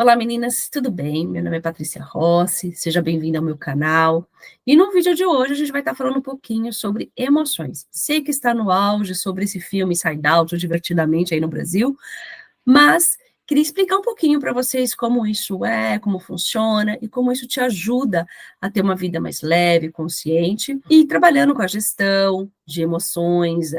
Olá meninas, tudo bem? Meu nome é Patrícia Rossi, seja bem-vinda ao meu canal. E no vídeo de hoje a gente vai estar falando um pouquinho sobre emoções. Sei que está no auge sobre esse filme Inside Out, Divertidamente, aí no Brasil, mas queria explicar um pouquinho para vocês como isso é, como funciona e como isso te ajuda a ter uma vida mais leve, consciente e trabalhando com a gestão de emoções,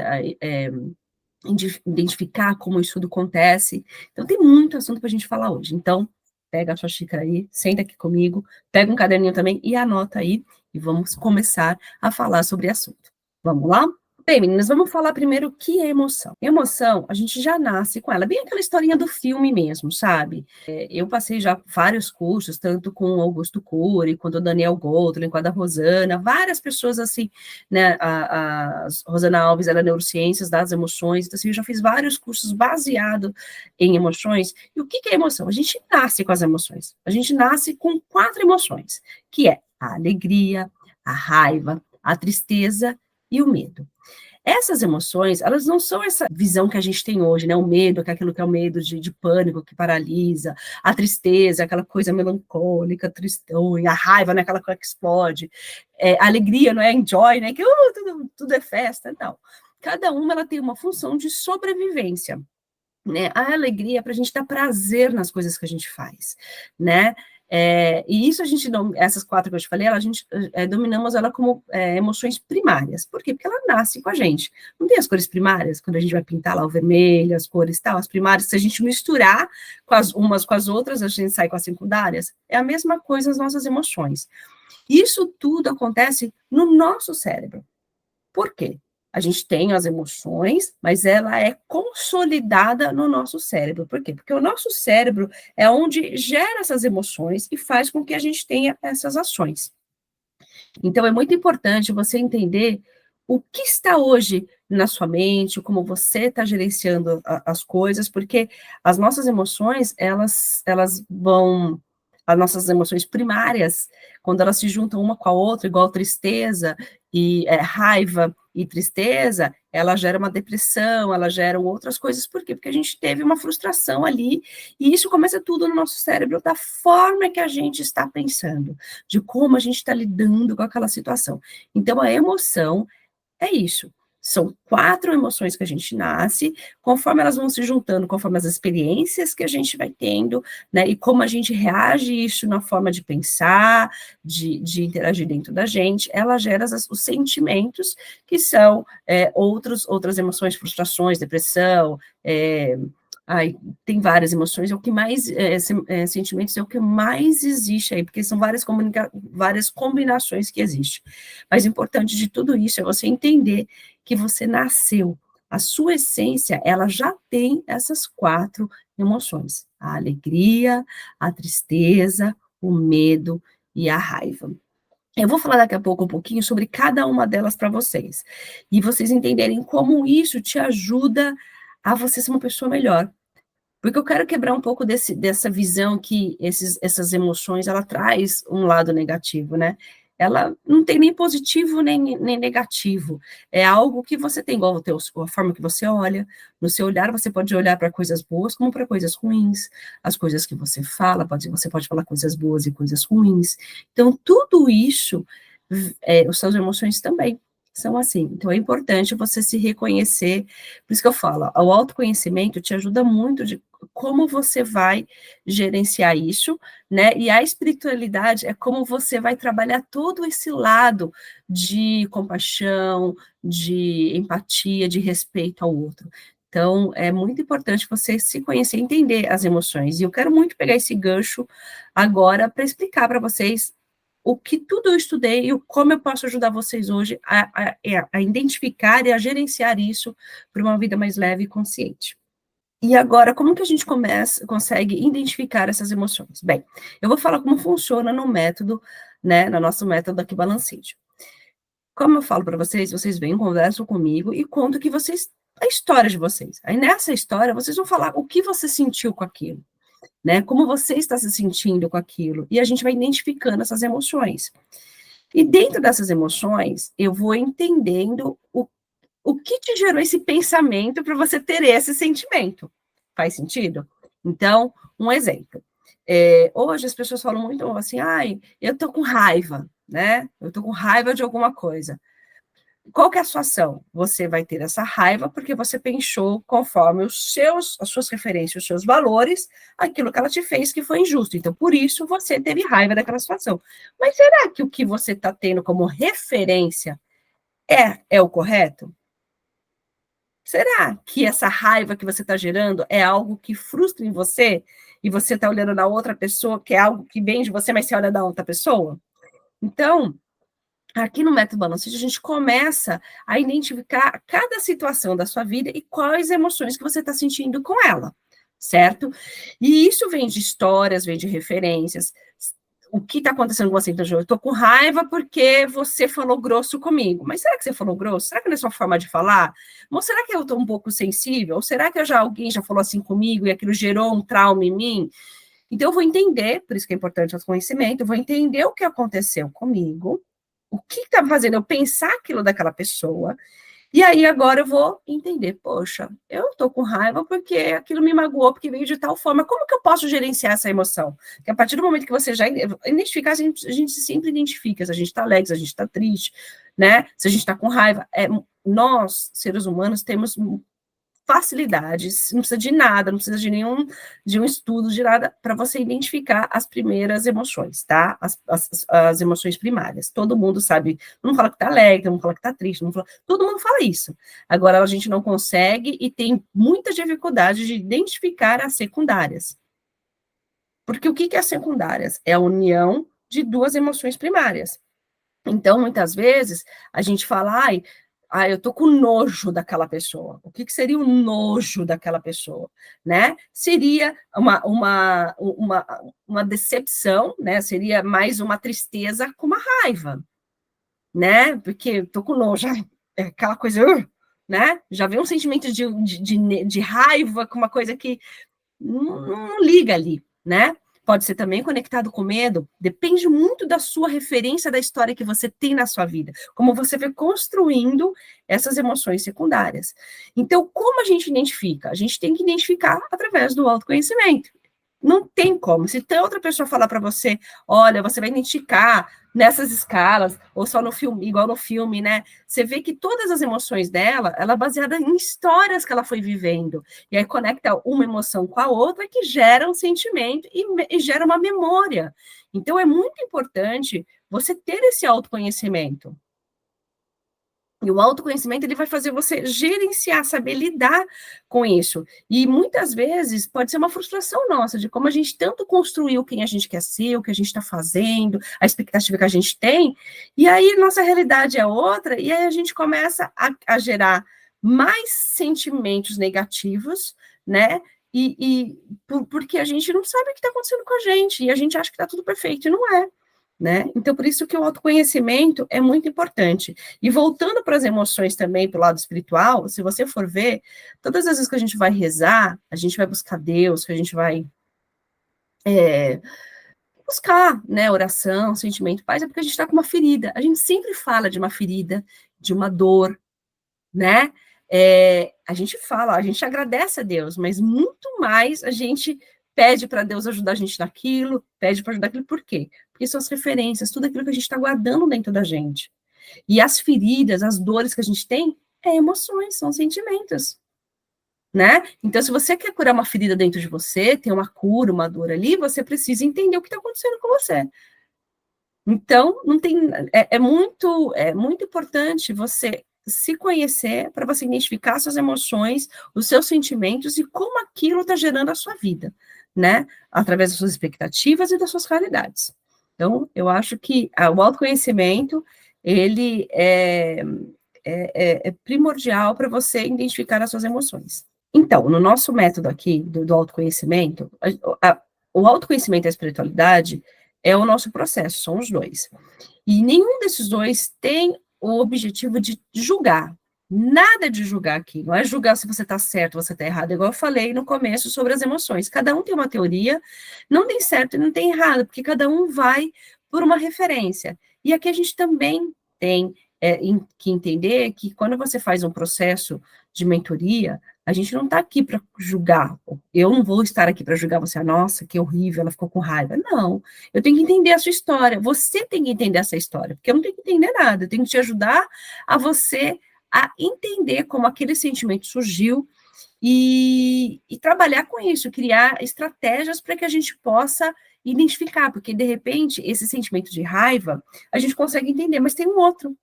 identificar como isso tudo acontece. Então, tem muito assunto para a gente falar hoje. Então, pega a sua xícara aí, senta aqui comigo, pega um caderninho também e anota aí, e vamos começar a falar sobre o assunto. Vamos lá? Bem, meninas, vamos falar primeiro o que é emoção. Emoção, a gente já nasce com ela, bem aquela historinha do filme mesmo, sabe? Eu passei já vários cursos, tanto com o Augusto Cury, quanto o Daniel Goldman, com a da Rosana, várias pessoas assim, né? A Rosana Alves, ela é neurociências das emoções, então assim, eu já fiz vários cursos baseados em emoções. E o que é emoção? A gente nasce com as emoções. A gente nasce com 4 emoções, que é a alegria, a raiva, a tristeza e o medo. Essas emoções, elas não são essa visão que a gente tem hoje, né? O medo, que é aquilo que é o medo de pânico, que paralisa, a tristeza, aquela coisa melancólica, tristão, e a raiva, né? Aquela coisa que explode, a alegria, não é enjoy, né? Que tudo é festa, não. Cada uma ela tem uma função de sobrevivência. Né? A alegria é para a gente dar prazer nas coisas que a gente faz, né? E isso a gente não, essas 4 que eu te falei, a gente dominamos ela como emoções primárias. Por quê? Porque ela nasce com a gente. Não tem as cores primárias, quando a gente vai pintar lá o vermelho, as cores e tal, as primárias, se a gente misturar umas com as outras, a gente sai com as secundárias. É a mesma coisa as nossas emoções. Isso tudo acontece no nosso cérebro. Por quê? A gente tem as emoções, mas ela é consolidada no nosso cérebro. Por quê? Porque o nosso cérebro é onde gera essas emoções e faz com que a gente tenha essas ações. Então, é muito importante você entender o que está hoje na sua mente, como você está gerenciando as coisas, porque as nossas emoções, elas vão... As nossas emoções primárias, quando elas se juntam uma com a outra, igual tristeza e raiva e tristeza, ela gera uma depressão, ela gera outras coisas. Por quê? Porque a gente teve uma frustração ali, e isso começa tudo no nosso cérebro, da forma que a gente está pensando, de como a gente está lidando com aquela situação. Então, a emoção é isso. São 4 emoções que a gente nasce, conforme elas vão se juntando, conforme as experiências que a gente vai tendo, né? E como a gente reage isso na forma de pensar, de interagir dentro da gente, ela gera os sentimentos que são outras emoções, frustrações, depressão, tem várias emoções, é o que mais, sentimentos é o que mais existe aí, porque são várias combinações que existem. Mas o importante de tudo isso é você entender que você nasceu, a sua essência, ela já tem essas 4 emoções, a alegria, a tristeza, o medo e a raiva. Eu vou falar daqui a pouco um pouquinho sobre cada uma delas para vocês, e vocês entenderem como isso te ajuda a você ser uma pessoa melhor. Porque eu quero quebrar um pouco dessa visão que essas emoções, ela traz um lado negativo, né? Ela não tem nem positivo nem negativo. É algo que você tem, igual a forma que você olha. No seu olhar, você pode olhar para coisas boas como para coisas ruins. As coisas que você fala, você pode falar coisas boas e coisas ruins. Então, tudo isso, as suas emoções também são assim. Então, é importante você se reconhecer. Por isso que eu falo, o autoconhecimento te ajuda muito de como você vai gerenciar isso, né? E a espiritualidade é como você vai trabalhar todo esse lado de compaixão, de empatia, de respeito ao outro. Então, é muito importante você se conhecer, entender as emoções. E eu quero muito pegar esse gancho agora para explicar para vocês o que tudo eu estudei e como eu posso ajudar vocês hoje a identificar e a gerenciar isso para uma vida mais leve e consciente. E agora, como que a gente consegue identificar essas emoções? Bem, eu vou falar como funciona no método, né, no nosso método aqui Balancete. Como eu falo para vocês, vocês vêm, conversam comigo e conto que a história de vocês. Aí nessa história, vocês vão falar o que você sentiu com aquilo, né? Como você está se sentindo com aquilo. E a gente vai identificando essas emoções. E dentro dessas emoções, eu vou entendendo o que te gerou esse pensamento para você ter esse sentimento. Faz sentido? Então, um exemplo. Hoje as pessoas falam muito assim, ai, eu tô com raiva, né? Eu tô com raiva de alguma coisa. Qual que é a sua ação? Você vai ter essa raiva porque você pensou conforme as suas referências, os seus valores, aquilo que ela te fez que foi injusto. Então, por isso, você teve raiva daquela situação. Mas será que o que você está tendo como referência é o correto? Será que essa raiva que você está gerando é algo que frustra em você e você está olhando na outra pessoa, que é algo que vem de você, mas você olha da outra pessoa? Então, aqui no método Balancete, a gente começa a identificar cada situação da sua vida e quais emoções que você está sentindo com ela, certo? E isso vem de histórias, vem de referências. O que está acontecendo com você? Então, eu estou com raiva porque você falou grosso comigo. Mas será que você falou grosso? Será que não é sua forma de falar? Ou será que eu estou um pouco sensível? Ou será que alguém já falou assim comigo e aquilo gerou um trauma em mim? Então, eu vou entender, por isso que é importante o conhecimento, eu vou entender o que aconteceu comigo, o que está fazendo eu pensar aquilo daquela pessoa, e aí agora eu vou entender, poxa, eu estou com raiva porque aquilo me magoou, porque veio de tal forma, como que eu posso gerenciar essa emoção? Porque a partir do momento que você já identificar, a gente sempre identifica se a gente está alegre, se a gente está triste, né? Se a gente está com raiva. Nós, seres humanos, temos facilidades, não precisa de nada, não precisa de um estudo, de nada, para você identificar as primeiras emoções, tá? As emoções primárias. Todo mundo sabe, não fala que tá alegre, não fala que tá triste, não fala, todo mundo fala isso. Agora, a gente não consegue e tem muita dificuldade de identificar as secundárias. Porque o que é secundárias? É a união de duas emoções primárias. Então, muitas vezes, a gente fala, eu tô com nojo daquela pessoa. O que seria o nojo daquela pessoa, né? Seria uma decepção, né? Seria mais uma tristeza com uma raiva, né? Porque tô com nojo, é aquela coisa, né? Já vem um sentimento de raiva com uma coisa que não liga ali, né? Pode ser também conectado com medo, depende muito da sua referência da história que você tem na sua vida, como você vai construindo essas emoções secundárias. Então, como a gente identifica? A gente tem que identificar através do autoconhecimento. Não tem como. Se tem outra pessoa falar para você, olha, você vai identificar nessas escalas, ou só no filme, igual no filme, né? Você vê que todas as emoções dela, ela é baseada em histórias que ela foi vivendo. E aí conecta uma emoção com a outra que gera um sentimento e gera uma memória. Então é muito importante você ter esse autoconhecimento. E o autoconhecimento ele vai fazer você gerenciar, saber lidar com isso. E muitas vezes pode ser uma frustração nossa de como a gente tanto construiu quem a gente quer ser, o que a gente está fazendo, a expectativa que a gente tem, e aí nossa realidade é outra, e aí a gente começa a gerar mais sentimentos negativos, né? Porque a gente não sabe o que está acontecendo com a gente, e a gente acha que está tudo perfeito, e não é. Né? Então, por isso que o autoconhecimento é muito importante. E voltando para as emoções também, para o lado espiritual, se você for ver, todas as vezes que a gente vai rezar, a gente vai buscar Deus, que a gente vai buscar, né, oração, sentimento, paz, é porque a gente está com uma ferida. A gente sempre fala de uma ferida, de uma dor, né? A gente fala, a gente agradece a Deus, mas muito mais a gente pede para Deus ajudar a gente naquilo, pede para ajudar aquilo, por quê? Porque são as referências, tudo aquilo que a gente está guardando dentro da gente. E as feridas, as dores que a gente tem, é emoções, são sentimentos, né? Então, se você quer curar uma ferida dentro de você, tem uma cura, uma dor ali, você precisa entender o que está acontecendo com você. Então, não tem, é muito importante você se conhecer para você identificar suas emoções, os seus sentimentos e como aquilo está gerando a sua vida, né? Através das suas expectativas e das suas realidades. Então, eu acho que o autoconhecimento, ele é primordial para você identificar as suas emoções. Então, no nosso método aqui do autoconhecimento, o autoconhecimento e a espiritualidade é o nosso processo, são os dois. E nenhum desses dois tem o objetivo de julgar. Nada de julgar aqui. Não é julgar se você está certo ou você está errado, igual eu falei no começo sobre as emoções. Cada um tem uma teoria, não tem certo e não tem errado, porque cada um vai por uma referência. E aqui a gente também tem que entender que quando você faz um processo de mentoria, A gente não está aqui para julgar. Eu não vou estar aqui para julgar você. Nossa, que horrível, ela ficou com raiva. Não. Eu tenho que entender a sua história. Você tem que entender essa história, porque eu não tenho que entender nada. Eu tenho que te ajudar a você a entender como aquele sentimento surgiu e trabalhar com isso, criar estratégias para que a gente possa identificar, porque de repente esse sentimento de raiva a gente consegue entender, mas tem um outro.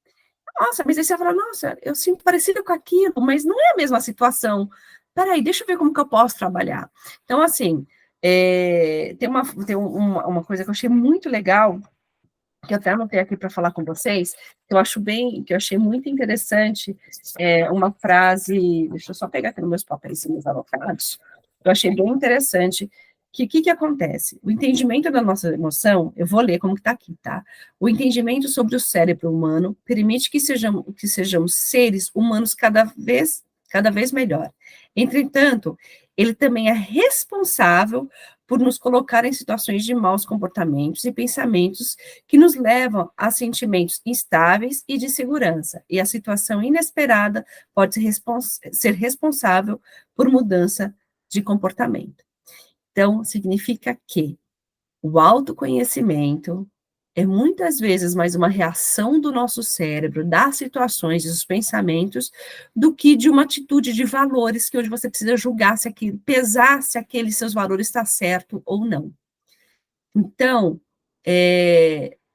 Nossa, mas aí você fala, nossa, eu sinto parecido com aquilo, mas não é a mesma situação. Peraí, deixa eu ver como que eu posso trabalhar. Então, assim, tem uma coisa que eu achei muito legal, que eu até anotei aqui para falar com vocês, que eu acho bem, que eu achei muito interessante, uma frase, deixa eu só pegar aqui nos meus papéis anotados, eu achei bem interessante, que o que acontece? O entendimento da nossa emoção, eu vou ler como que está aqui, tá? O entendimento sobre o cérebro humano permite que sejamos seres humanos cada vez melhor. Entretanto, ele também é responsável por nos colocar em situações de maus comportamentos e pensamentos que nos levam a sentimentos instáveis e de segurança, e a situação inesperada pode ser responsável por mudança de comportamento. Então, significa que o autoconhecimento é muitas vezes mais uma reação do nosso cérebro, das situações e dos pensamentos, do que de uma atitude de valores que hoje você precisa julgar se aquilo, pesar se aquele seus valores está certo ou não. Então,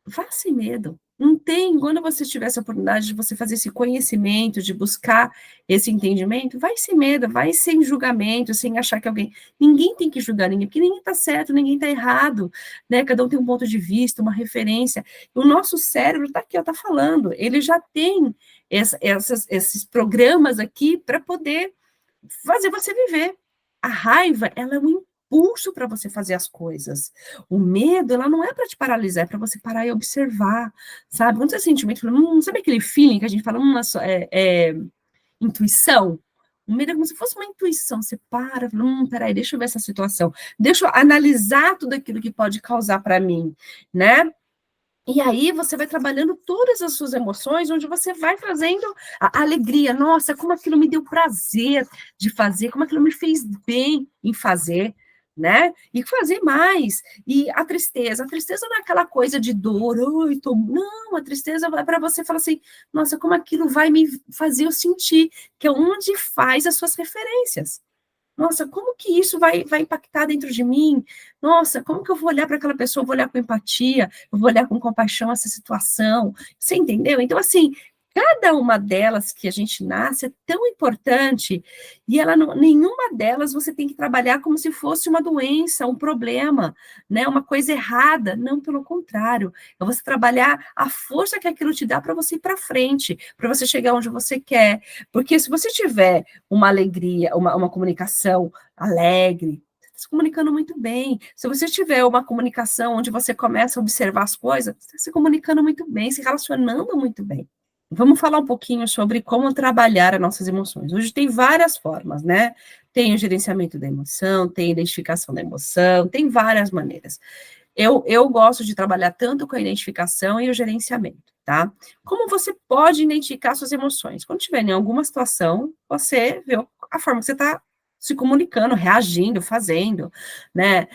vá sem medo. Não tem, quando você tiver essa oportunidade de você fazer esse conhecimento, de buscar esse entendimento, vai sem medo, vai sem julgamento, sem achar que alguém. Ninguém tem que julgar ninguém, porque ninguém está certo, ninguém está errado, né? Cada um tem um ponto de vista, uma referência. O nosso cérebro está aqui, está falando, ele já tem esses programas aqui para poder fazer você viver. A raiva, ela é um impulso para você fazer as coisas. O medo, ela não é para te paralisar, é para você parar e observar, sabe? Quando você sente medo, sabe aquele feeling que a gente fala, intuição? O medo é como se fosse uma intuição. Você para, fala, peraí, deixa eu ver essa situação. Deixa eu analisar tudo aquilo que pode causar para mim, né? E aí você vai trabalhando todas as suas emoções, onde você vai trazendo a alegria. Nossa, como aquilo me deu prazer de fazer, como aquilo me fez bem em fazer, né? E fazer mais. E a tristeza não é aquela coisa de dor, ai, não, a tristeza é para você falar assim, nossa, como aquilo vai me fazer eu sentir, que é onde faz as suas referências. Nossa, como que isso vai impactar dentro de mim? Nossa, como que eu vou olhar para aquela pessoa? Eu vou olhar com empatia, eu vou olhar com compaixão essa situação. Você entendeu? Então, assim, cada uma delas que a gente nasce é tão importante e nenhuma delas você tem que trabalhar como se fosse uma doença, um problema, né? Uma coisa errada. Não, pelo contrário. É você trabalhar a força que aquilo te dá para você ir para frente, para você chegar onde você quer. Porque se você tiver uma alegria, uma comunicação alegre, se comunicando muito bem. Se você tiver uma comunicação onde você começa a observar as coisas, você está se comunicando muito bem, se relacionando muito bem. Vamos falar um pouquinho sobre como trabalhar as nossas emoções. Hoje tem várias formas, né? Tem o gerenciamento da emoção, tem a identificação da emoção, tem várias maneiras. Eu gosto de trabalhar tanto com a identificação e o gerenciamento, tá? Como você pode identificar suas emoções? Quando estiver em alguma situação, você vê a forma que você está se comunicando, reagindo, fazendo, né?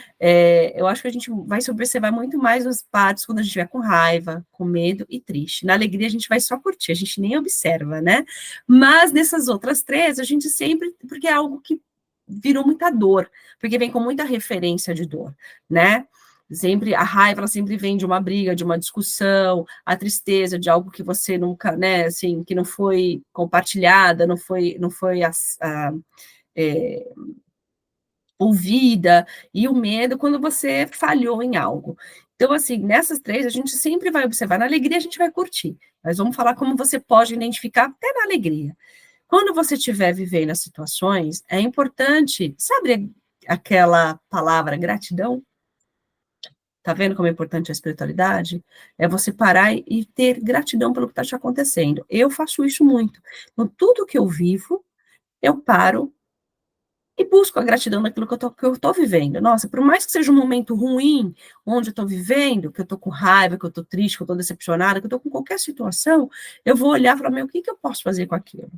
Eu acho que a gente vai se observar muito mais nos partes quando a gente estiver com raiva, com medo e triste. Na alegria, a gente vai só curtir, a gente nem observa, né? Mas nessas outras três, a gente sempre, porque é algo que virou muita dor, porque vem com muita referência de dor, né? Sempre a raiva, ela sempre vem de uma briga, de uma discussão, a tristeza de algo que você nunca, né, assim, que não foi compartilhada, não foi é, ouvida, e o medo quando você falhou em algo. Então, assim, nessas três, a gente sempre vai observar. Na alegria, a gente vai curtir, mas vamos falar como você pode identificar até na alegria. Quando você estiver vivendo as situações, é importante, sabe aquela palavra gratidão? Tá vendo como é importante a espiritualidade? É você parar e ter gratidão pelo que está te acontecendo. Eu faço isso muito. Então, tudo que eu vivo, eu paro e busco a gratidão daquilo que eu tô vivendo. Nossa, por mais que seja um momento ruim, onde eu estou vivendo, que eu estou com raiva, que eu estou triste, que eu estou decepcionada, que eu estou com qualquer situação, eu vou olhar e falar, meu, o que eu posso fazer com aquilo?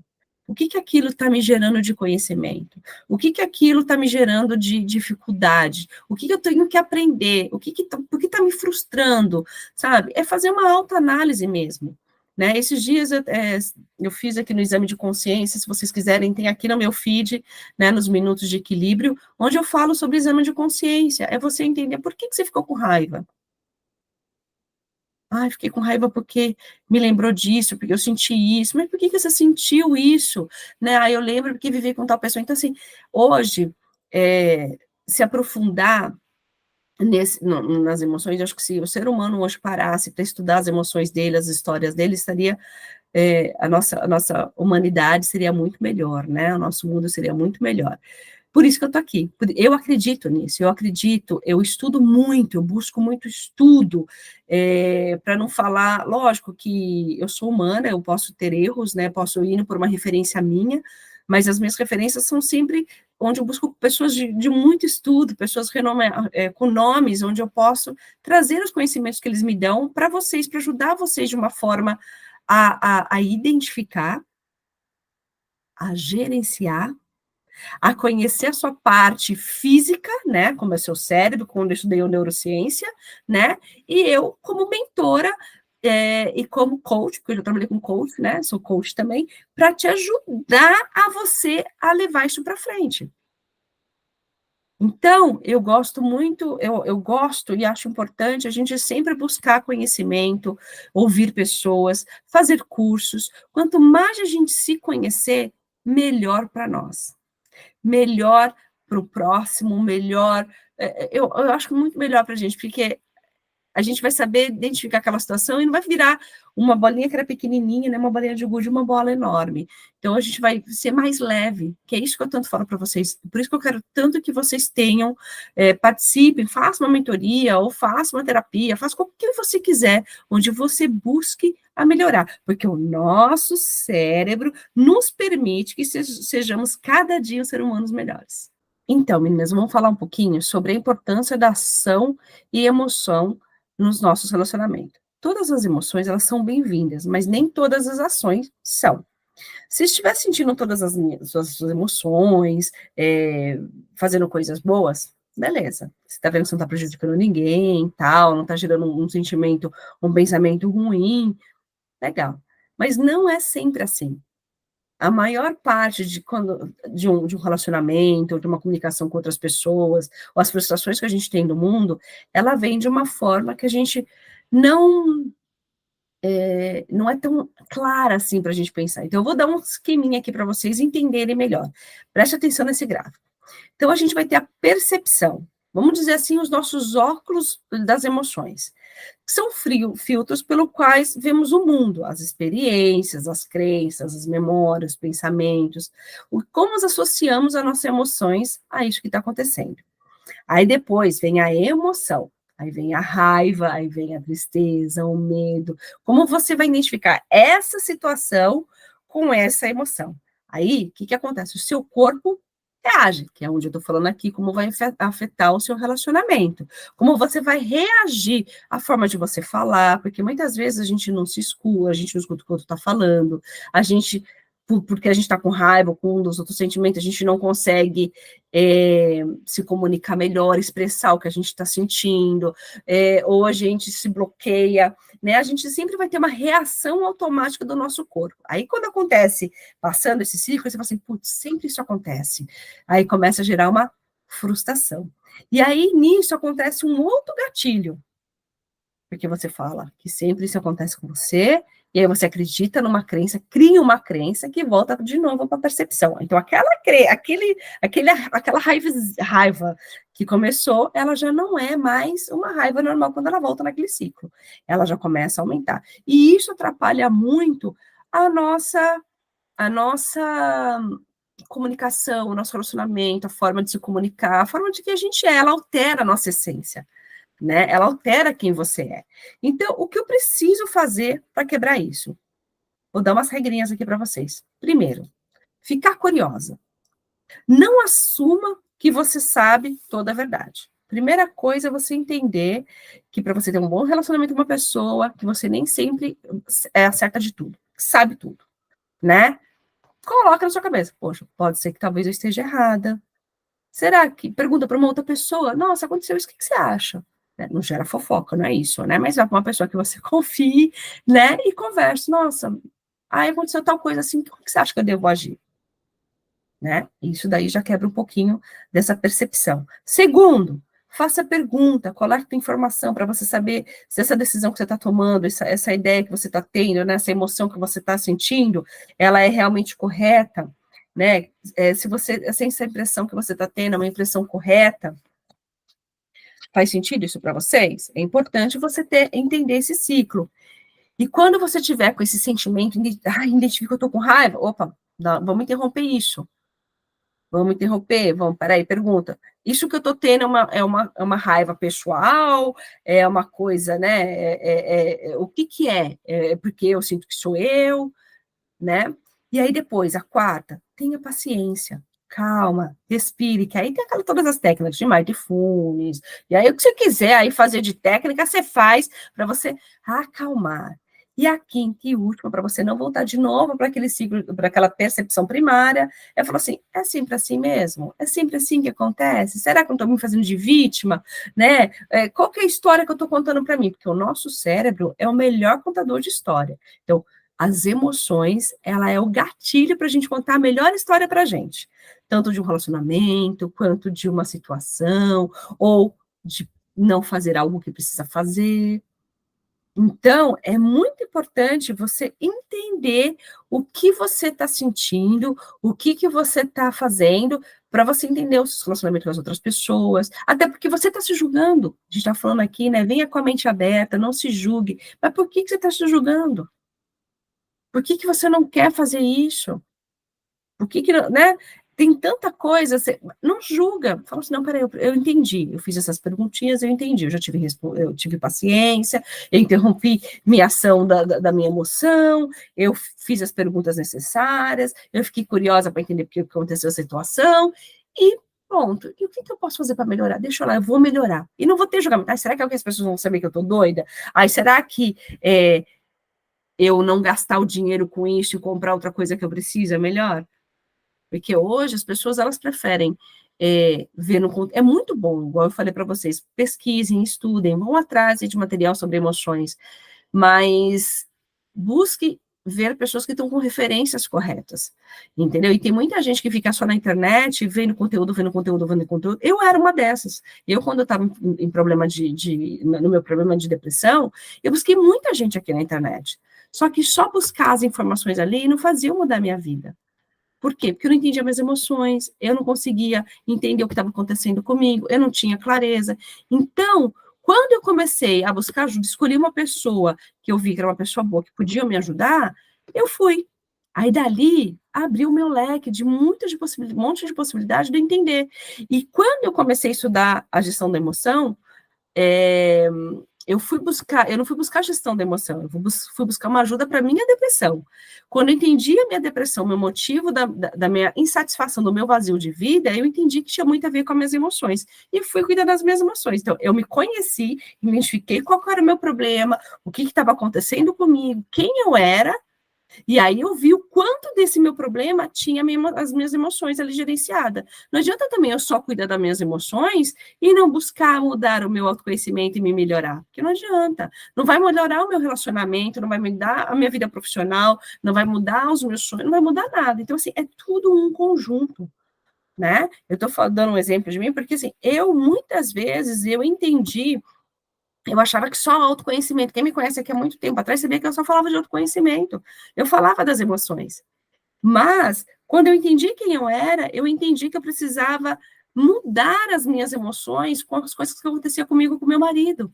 O que aquilo está me gerando de conhecimento? O que aquilo está me gerando de dificuldade? O que eu tenho que aprender? Por que está me frustrando? Sabe? É fazer uma autoanálise mesmo. Né? Esses dias eu fiz aqui no exame de consciência, se vocês quiserem, tem aqui no meu feed, né, nos Minutos de Equilíbrio, onde eu falo sobre exame de consciência. É você entender por que você ficou com raiva. Ai, fiquei com raiva porque me lembrou disso, porque eu senti isso. Mas por que você sentiu isso? Né? Aí eu lembro porque vivi com tal pessoa. Então, assim, hoje, se aprofundar nas emoções, eu acho que se o ser humano hoje parasse para estudar as emoções dele, as histórias dele, estaria a nossa humanidade seria muito melhor, né? O nosso mundo seria muito melhor. Por isso que eu estou aqui. Eu acredito nisso, eu estudo muito, eu busco muito estudo, para não falar, lógico que eu sou humana, eu posso ter erros, né? Posso ir por uma referência minha, mas as minhas referências são sempre onde eu busco pessoas de muito estudo, pessoas com nomes, onde eu posso trazer os conhecimentos que eles me dão para vocês, para ajudar vocês de uma forma a identificar, a gerenciar, a conhecer a sua parte física, né, como é seu cérebro, quando eu estudei neurociência, né, e eu, como mentora, e como coach, porque eu já trabalhei com coach, né, sou coach também, para te ajudar a você a levar isso para frente. Então, eu gosto muito, eu gosto e acho importante a gente sempre buscar conhecimento, ouvir pessoas, fazer cursos. Quanto mais a gente se conhecer, melhor para nós, melhor para o próximo, melhor. Eu acho que muito melhor para a gente, porque a gente vai saber identificar aquela situação e não vai virar uma bolinha que era pequenininha, né, uma bolinha de gude, uma bola enorme. Então, a gente vai ser mais leve, que é isso que eu tanto falo para vocês. Por isso que eu quero tanto que vocês tenham, participem, façam uma mentoria, ou façam uma terapia, façam o que você quiser, onde você busque a melhorar, porque o nosso cérebro nos permite que sejamos cada dia seres humanos melhores. Então, meninas, vamos falar um pouquinho sobre a importância da ação e emoção nos nossos relacionamentos. Todas as emoções, elas são bem-vindas, mas nem todas as ações são. Se estiver sentindo todas as suas emoções, fazendo coisas boas, beleza. Você está vendo que você não está prejudicando ninguém, tal, não está gerando um sentimento, um pensamento ruim, legal. Mas não é sempre assim. A maior parte de um relacionamento, ou de uma comunicação com outras pessoas, ou as frustrações que a gente tem no mundo, ela vem de uma forma que a gente não não é tão clara assim para a gente pensar. Então, eu vou dar um esqueminha aqui para vocês entenderem melhor. Preste atenção nesse gráfico. Então, a gente vai ter a percepção, vamos dizer assim, os nossos óculos das emoções, que são filtros pelos quais vemos o mundo, as experiências, as crenças, as memórias, os pensamentos, como nós associamos as nossas emoções a isso que está acontecendo. Aí depois vem a emoção, aí vem a raiva, aí vem a tristeza, o medo. Como você vai identificar essa situação com essa emoção? Aí, o que acontece? O seu corpo reage, que é onde eu estou falando aqui, como vai afetar o seu relacionamento, como você vai reagir, a forma de você falar, porque muitas vezes a gente não se escuta, a gente não escuta o que o outro está falando, a gente, porque a gente está com raiva, com um dos outros sentimentos, a gente não consegue se comunicar melhor, expressar o que a gente está sentindo, ou a gente se bloqueia, né? A gente sempre vai ter uma reação automática do nosso corpo. Aí, quando acontece, passando esse ciclo, você fala assim, putz, sempre isso acontece. Aí começa a gerar uma frustração. E aí, nisso, acontece um outro gatilho, porque você fala que sempre isso acontece com você, e aí você acredita numa crença, cria uma crença que volta de novo para a percepção. Então, aquela raiva que começou, ela já não é mais uma raiva normal quando ela volta naquele ciclo. Ela já começa a aumentar. E isso atrapalha muito a nossa comunicação, o nosso relacionamento, a forma de se comunicar, a forma de que a gente é, ela altera a nossa essência, né? Ela altera quem você é. Então, o que eu preciso fazer para quebrar isso? Vou dar umas regrinhas aqui para vocês. Primeiro, ficar curiosa. Não assuma que você sabe toda a verdade. Primeira coisa é você entender que para você ter um bom relacionamento com uma pessoa, que você nem sempre é acerta de tudo, sabe tudo, né? coloca na sua cabeça, poxa, pode ser que talvez eu esteja errada. Será que, pergunta para uma outra pessoa, nossa, aconteceu isso, o que que você acha? Não gera fofoca, não é isso, né? Mas vai para uma pessoa que você confie, né? E converse, nossa, aí aconteceu tal coisa assim, como que você acha que eu devo agir? Né? Isso daí já quebra um pouquinho dessa percepção. Segundo, faça pergunta, coleta informação para você saber se essa decisão que você está tomando, essa ideia que você está tendo, né, essa emoção que você está sentindo, ela é realmente correta, né? Se você, essa impressão que você está tendo é uma impressão correta, faz sentido isso para vocês? É importante você entender esse ciclo. E quando você tiver com esse sentimento, identifica que eu estou com raiva, opa, vamos interromper isso. Vamos interromper? Vamos, peraí, pergunta. Isso que eu estou tendo é uma raiva pessoal? É uma coisa, né? O que que é? É porque eu sinto que sou eu, né? E aí depois, a quarta, tenha paciência, calma, respire, que aí tem todas as técnicas de mindfulness, e aí o que você quiser aí fazer de técnica, você faz para você acalmar. E a quinta e última, para você não voltar de novo para aquele ciclo, para aquela percepção primária, é falar assim, é sempre assim mesmo? É sempre assim que acontece? Será que eu estou me fazendo de vítima? Né? Qual que é a história que eu estou contando para mim? Porque o nosso cérebro é o melhor contador de história. Então, as emoções, ela é o gatilho para a gente contar a melhor história para a gente, tanto de um relacionamento, quanto de uma situação, ou de não fazer algo que precisa fazer. Então, é muito importante você entender o que você está sentindo, o que, que você está fazendo, para você entender o seu relacionamento com as outras pessoas, até porque você está se julgando. A gente está falando aqui, né? Venha com a mente aberta, não se julgue. Mas por que, que você está se julgando? Por que, que você não quer fazer isso? Por que, que né? Tem tanta coisa, você não julga. Fala assim, não, peraí, eu entendi. Eu fiz essas perguntinhas, eu entendi. Eu tive paciência, eu interrompi minha ação da minha emoção, eu fiz as perguntas necessárias, eu fiquei curiosa para entender por que aconteceu a situação, e pronto. E o que, que eu posso fazer para melhorar? Deixa eu lá, eu vou melhorar. E não vou ter julgamento. Ah, será que as pessoas vão saber que eu estou doida? Ai, será que eu não gastar o dinheiro com isso e comprar outra coisa que eu preciso é melhor? Porque hoje as pessoas, elas preferem ver no... É muito bom, igual eu falei para vocês, pesquisem, estudem, vão atrás de material sobre emoções, mas busque ver pessoas que estão com referências corretas, entendeu? E tem muita gente que fica só na internet, vendo conteúdo, vendo conteúdo, vendo conteúdo. Eu era uma dessas. Eu, quando eu estava em problema no meu problema de depressão, eu busquei muita gente aqui na internet. Só que só buscar as informações ali não fazia mudar a minha vida. Por quê? Porque eu não entendia minhas emoções, eu não conseguia entender o que estava acontecendo comigo, eu não tinha clareza. Então, quando eu comecei a buscar ajuda, escolhi uma pessoa que eu vi que era uma pessoa boa, que podia me ajudar, eu fui. Aí dali abriu o meu leque de muitas um monte de possibilidades de eu entender. E quando eu comecei a estudar a gestão da emoção, é, eu não fui buscar gestão da emoção, fui buscar uma ajuda para minha depressão. Quando eu entendi a minha depressão, meu motivo da minha insatisfação, do meu vazio de vida, eu entendi que tinha muito a ver com as minhas emoções. E fui cuidar das minhas emoções. Então, eu me conheci, identifiquei qual era o meu problema, o que estava acontecendo comigo, quem eu era, e aí eu vi o quanto desse meu problema tinha as minhas emoções ali gerenciadas. Não adianta também eu só cuidar das minhas emoções e não buscar mudar o meu autoconhecimento e me melhorar, porque não adianta. Não vai melhorar o meu relacionamento, não vai mudar a minha vida profissional, não vai mudar os meus sonhos, não vai mudar nada. Então, assim, é tudo um conjunto, né? Eu estou dando um exemplo de mim, porque, assim, muitas vezes, eu entendi. Eu achava que só autoconhecimento. Quem me conhece aqui há muito tempo atrás sabia que eu só falava de autoconhecimento. Eu falava das emoções. Mas, quando eu entendi quem eu era, eu entendi que eu precisava mudar as minhas emoções com as coisas que aconteciam comigo com meu marido.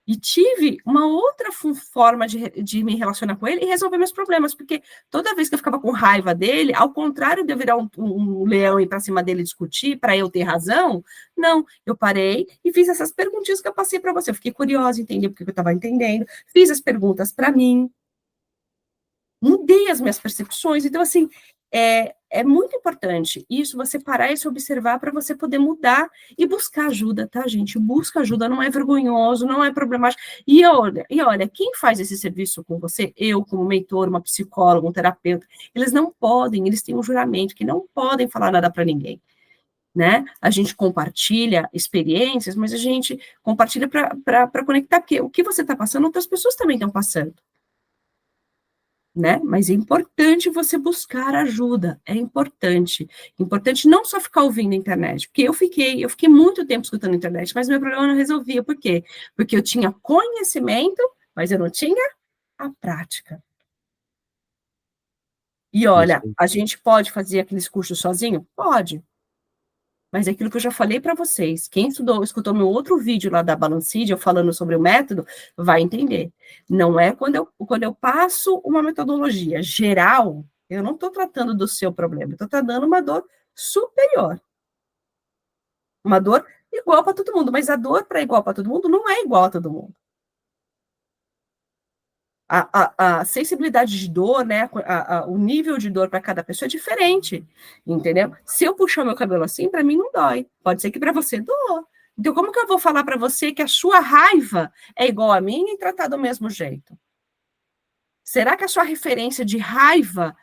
E tive uma outra forma de me relacionar com ele e resolver meus problemas, porque toda vez que eu ficava com raiva dele, ao contrário de eu virar um leão e ir para cima dele discutir, para eu ter razão, não, eu parei e fiz essas perguntinhas que eu passei para você. Eu fiquei curiosa, entendi porque eu estava entendendo, fiz as perguntas para mim, mudei as minhas percepções. Então, assim, é muito importante isso, você parar e se observar para você poder mudar e buscar ajuda, tá, gente? Busca ajuda, não é vergonhoso, não é problemático. E olha, quem faz esse serviço com você, eu como mentor, uma psicóloga, um terapeuta, eles não podem, eles têm um juramento que não podem falar nada para ninguém, né? A gente compartilha experiências, mas a gente compartilha para conectar, porque o que você está passando, outras pessoas também estão passando, né? Mas é importante você buscar ajuda, é importante. Importante não só ficar ouvindo a internet, porque eu fiquei muito tempo escutando a internet, mas meu problema não resolvia. Por quê? Porque eu tinha conhecimento, mas eu não tinha a prática. E olha, Isso. a gente pode fazer aqueles cursos sozinho? Pode. Mas é aquilo que eu já falei para vocês, quem escutou meu outro vídeo lá da Balanced, eu falando sobre o método, vai entender. Não é quando eu passo uma metodologia geral, eu não estou tratando do seu problema, eu estou tratando uma dor superior. Uma dor igual para todo mundo, mas a dor para igual para todo mundo não é igual a todo mundo. A sensibilidade de dor, né, o nível de dor para cada pessoa é diferente, entendeu? Se eu puxar meu cabelo assim, para mim não dói. Pode ser que para você doa. Então, como que eu vou falar para você que a sua raiva é igual a mim e tratar do mesmo jeito? Será que a sua referência de raiva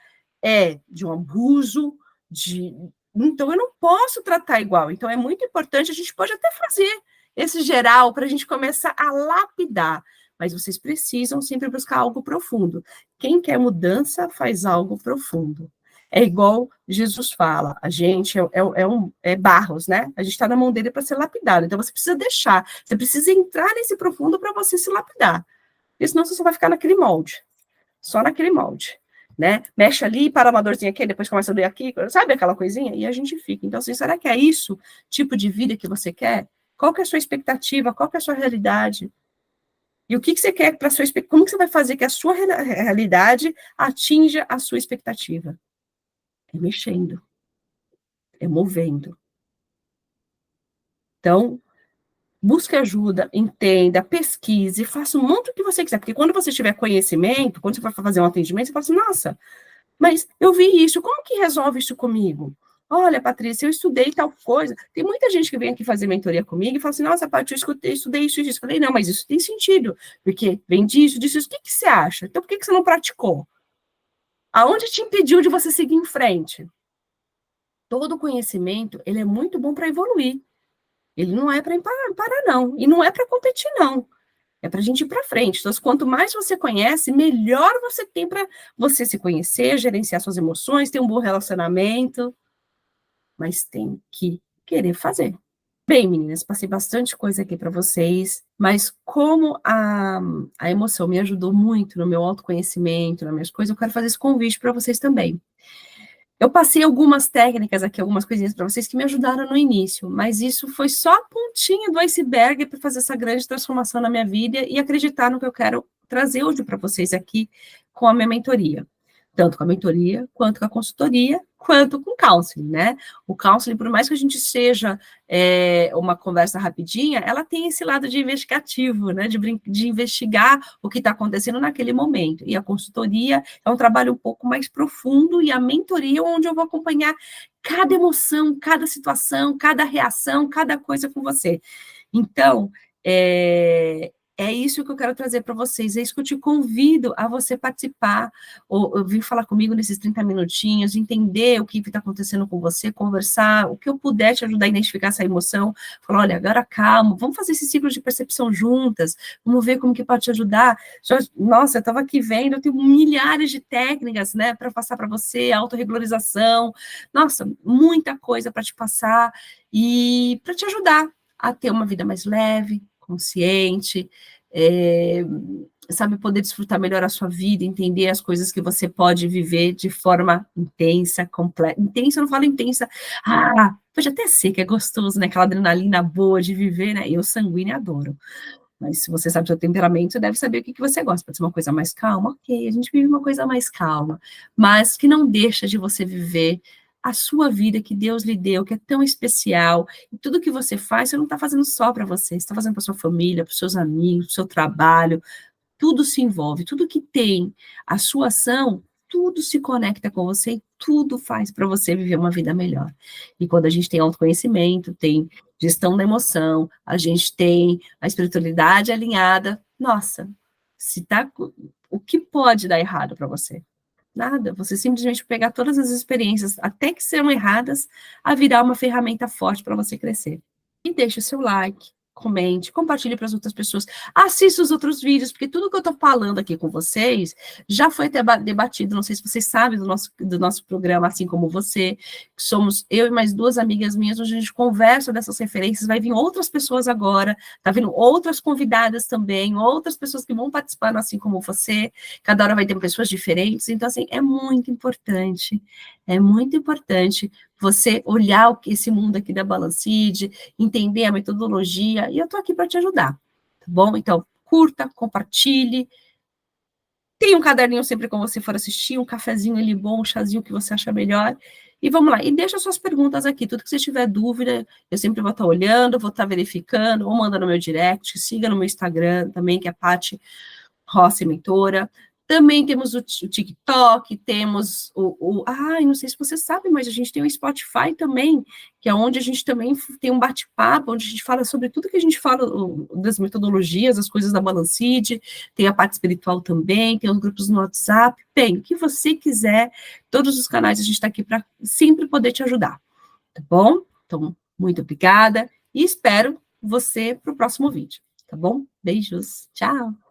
é de um abuso, de... Então, eu não posso tratar igual. Então, é muito importante, a gente pode até fazer esse geral para a gente começar a lapidar. Mas vocês precisam sempre buscar algo profundo. Quem quer mudança faz algo profundo. É igual Jesus fala, a gente é barros, né? A gente está na mão dele para ser lapidado. Então, você precisa deixar, você precisa entrar nesse profundo para você se lapidar. Porque senão você só vai ficar naquele molde. Só naquele molde, né? Mexe ali, para uma dorzinha aqui, depois começa a doer aqui, sabe aquela coisinha? E a gente fica. Então, assim, será que é isso, tipo de vida que você quer? Qual que é a sua expectativa? Qual que é a sua realidade? E o que você quer para a sua expectativa? Como que você vai fazer que a sua realidade atinja a sua expectativa? É mexendo, é movendo. Então, busque ajuda, entenda, pesquise, faça um monte do que você quiser, porque quando você tiver conhecimento, quando você for fazer um atendimento, você fala assim, nossa, mas eu vi isso, como que resolve isso comigo? Olha, Patrícia, eu estudei tal coisa. Tem muita gente que vem aqui fazer mentoria comigo e fala assim, nossa, Paty, estudei isso e isso. Eu falei, não, mas isso tem sentido, porque vem disso. O que que você acha? Então, por que que você não praticou? Aonde te impediu de você seguir em frente? Todo conhecimento, ele é muito bom para evoluir. Ele não é para parar, não. E não é para competir, não. É para a gente ir para frente. Então, quanto mais você conhece, melhor você tem para você se conhecer, gerenciar suas emoções, ter um bom relacionamento. Mas tem que querer fazer. Bem, meninas, passei bastante coisa aqui para vocês, mas como a emoção me ajudou muito no meu autoconhecimento, nas minhas coisas, eu quero fazer esse convite para vocês também. Eu passei algumas técnicas aqui, algumas coisinhas para vocês que me ajudaram no início, mas isso foi só a pontinha do iceberg para fazer essa grande transformação na minha vida e acreditar no que eu quero trazer hoje para vocês aqui com a minha mentoria. Tanto com a mentoria, quanto com a consultoria, quanto com o counseling, né? O counseling, por mais que a gente seja uma conversa rapidinha, ela tem esse lado de investigativo, né? De investigar o que está acontecendo naquele momento. E a consultoria é um trabalho um pouco mais profundo, e a mentoria é onde eu vou acompanhar cada emoção, cada situação, cada reação, cada coisa com você. Então, é isso que eu quero trazer para vocês, é isso que eu te convido a você participar, ou vir falar comigo nesses 30 minutinhos, entender o que está acontecendo com você, conversar, o que eu puder te ajudar a identificar essa emoção, falar, olha, agora calma, vamos fazer esse ciclo de percepção juntas, vamos ver como que pode te ajudar. Nossa, eu estava aqui vendo, eu tenho milhares de técnicas, né, para passar para você, autorregularização, nossa, muita coisa para te passar, e para te ajudar a ter uma vida mais leve, consciente, sabe, poder desfrutar melhor a sua vida, entender as coisas que você pode viver de forma intensa, completa. Intensa, eu não falo intensa, pode até ser que é gostoso, né, aquela adrenalina boa de viver, né, eu sanguínea adoro. Mas se você sabe o seu temperamento, você deve saber o que você gosta. Pode ser uma coisa mais calma, ok, a gente vive uma coisa mais calma, mas que não deixa de você viver a sua vida que Deus lhe deu, que é tão especial, e tudo que você faz, você não está fazendo só para você, você está fazendo para sua família, para os seus amigos, para o seu trabalho, tudo se envolve, tudo que tem a sua ação tudo se conecta com você e tudo faz para você viver uma vida melhor. E quando a gente tem autoconhecimento, tem gestão da emoção, a gente tem a espiritualidade alinhada, nossa, se tá, o que pode dar errado para você? Nada, você simplesmente pegar todas as experiências, até que sejam erradas, a virar uma ferramenta forte para você crescer. E deixe o seu like, comente, compartilhe para as outras pessoas, assista os outros vídeos, porque tudo que eu estou falando aqui com vocês já foi debatido, não sei se vocês sabem do nosso programa, assim como você, que somos eu e mais duas amigas minhas, onde a gente conversa dessas referências, vai vir outras pessoas agora, tá vindo outras convidadas também, outras pessoas que vão participar assim como você, cada hora vai ter pessoas diferentes, então assim, é muito importante você olhar esse mundo aqui da Balanced, entender a metodologia, e eu estou aqui para te ajudar, tá bom? Então, curta, compartilhe, tem um caderninho sempre quando você for assistir, um cafezinho ali bom, um chazinho que você acha melhor, e vamos lá, e deixa suas perguntas aqui, tudo que você tiver dúvida, eu sempre vou estar olhando, vou estar verificando, ou manda no meu direct, siga no meu Instagram também, que é Paty Rossi Mentora. Também temos o TikTok, temos não sei se você sabe, mas a gente tem o Spotify também, que é onde a gente também tem um bate-papo, onde a gente fala sobre tudo que a gente fala das metodologias, as coisas da Balanced, tem a parte espiritual também, tem os grupos no WhatsApp, bem, o que você quiser, todos os canais a gente está aqui para sempre poder te ajudar, tá bom? Então, muito obrigada e espero você para o próximo vídeo, tá bom? Beijos, tchau!